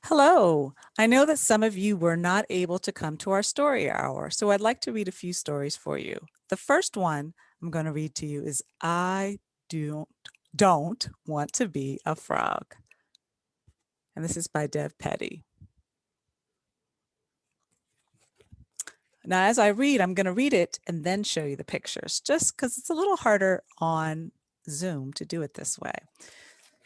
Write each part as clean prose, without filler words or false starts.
Hello. I know that some of you were not able to come to our story hour, so I'd like to read a few stories for you. The first one I'm going to read to you is I don't, don't want to be a frog. And this is by Dev Petty. Now, as I read, I'm going to read it and then show you the pictures, just because it's a little harder on Zoom to do it this way.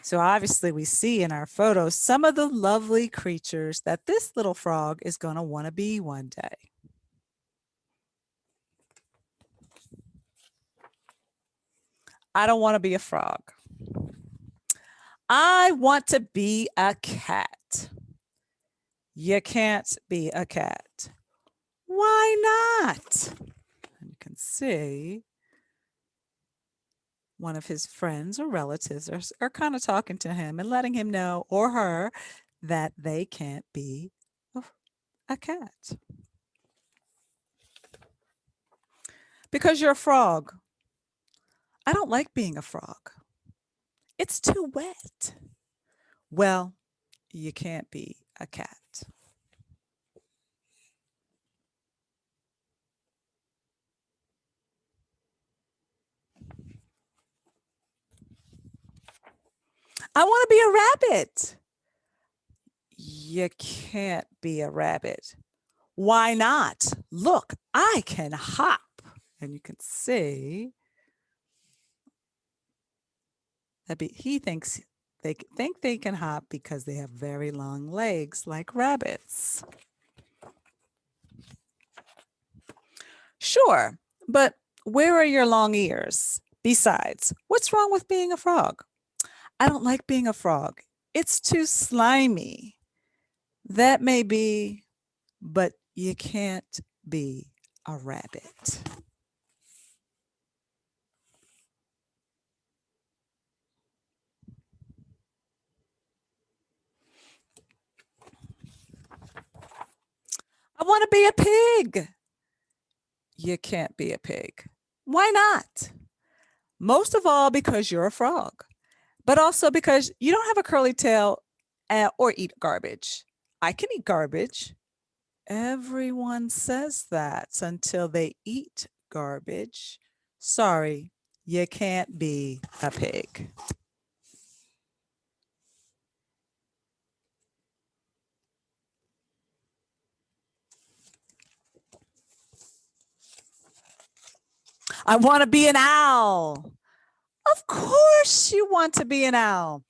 So obviously we see in our photos some of the lovely creatures that this little frog is going to want to be one day. I don't want to be a frog. I want to be a cat. You can't be a cat. Why not? And you can see one of his friends or relatives are kind of talking to him and letting him know, or her, that they can't be a cat. Because you're a frog. I don't like being a frog. It's too wet. Well, you can't be a cat. I want to be a rabbit. You can't be a rabbit. Why not? Look, I can hop. And you can see that he thinks they think they can hop because they have very long legs like rabbits. Sure, but where are your long ears? Besides, what's wrong with being a frog? I don't like being a frog. It's too slimy. That may be, but you can't be a rabbit. I want to be a pig. You can't be a pig. Why not? Most of all because you're a frog, but also because you don't have a curly tail or eat garbage. I can eat garbage. Everyone says that until they eat garbage. Sorry, you can't be a pig. I want to be an owl. Of course you want to be an owl.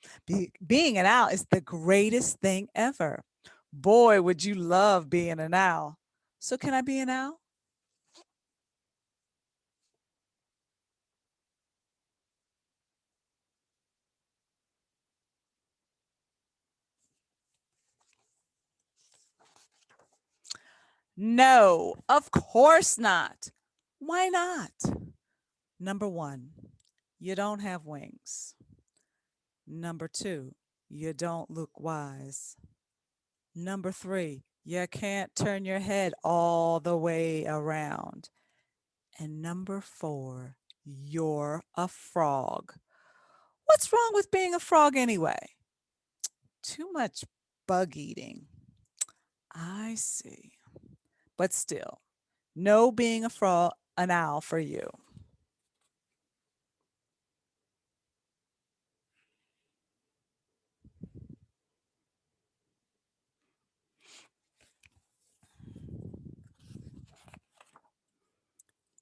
Being an owl is the greatest thing ever. Boy, would you love being an owl. So can I be an owl? No, of course not. Why not? Number one, you don't have wings. Number two, you don't look wise. Number three, you can't turn your head all the way around. And number four, you're a frog. What's wrong with being a frog anyway? Too much bug eating. I see. But still, no being a frog, an owl for you.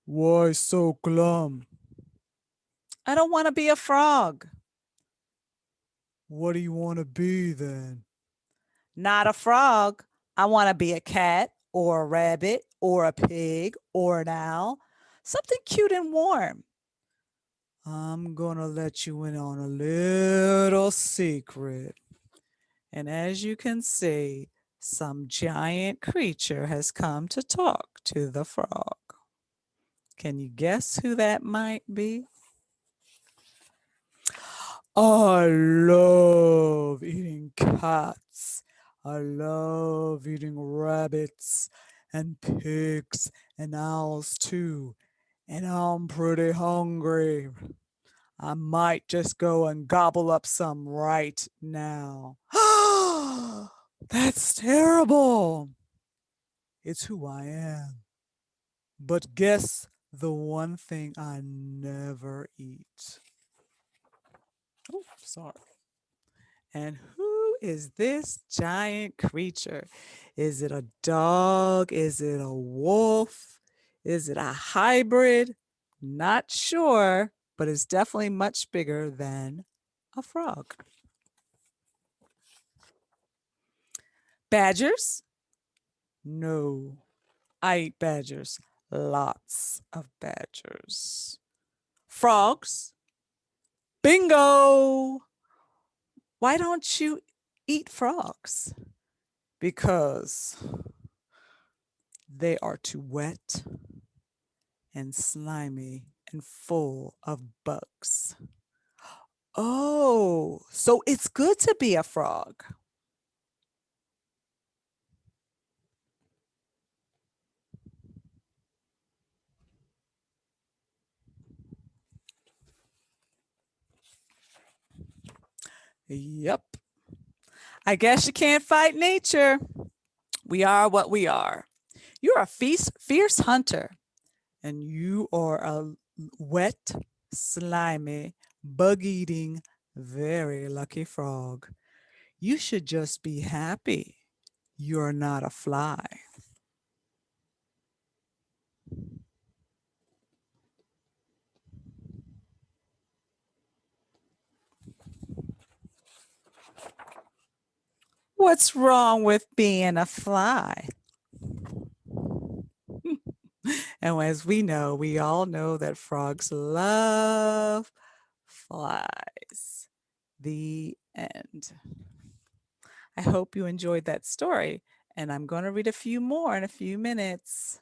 Why so glum? I don't want to be a frog. What do you want to be then? Not a frog. I want to be a cat or a rabbit or a pig or an owl. Something cute and warm. I'm going to let you in on a little secret. And as you can see, some giant creature has come to talk to the frog. Can you guess who that might be? I love eating cats. I love eating rabbits and pigs and owls too. And I'm pretty hungry. I might just go and gobble up some right now. That's terrible. It's who I am. But guess the one thing I never eat. Oh, sorry. And who is this giant creature? Is it a dog? Is it a wolf? Is it a hybrid? Not sure, but it's definitely much bigger than a frog. Badgers? No. I eat badgers. Lots of badgers. Frogs? Bingo! Why don't you eat frogs? Because they are too wet and slimy and full of bugs. Oh, so it's good to be a frog. Yep. I guess you can't fight nature. We are what we are. You're a fierce hunter, and you are a wet, slimy, bug eating, very lucky frog. You should just be happy you're not a fly. What's wrong with being a fly? And as we all know that frogs love flies. The end. I hope you enjoyed that story, and I'm going to read a few more in a few minutes.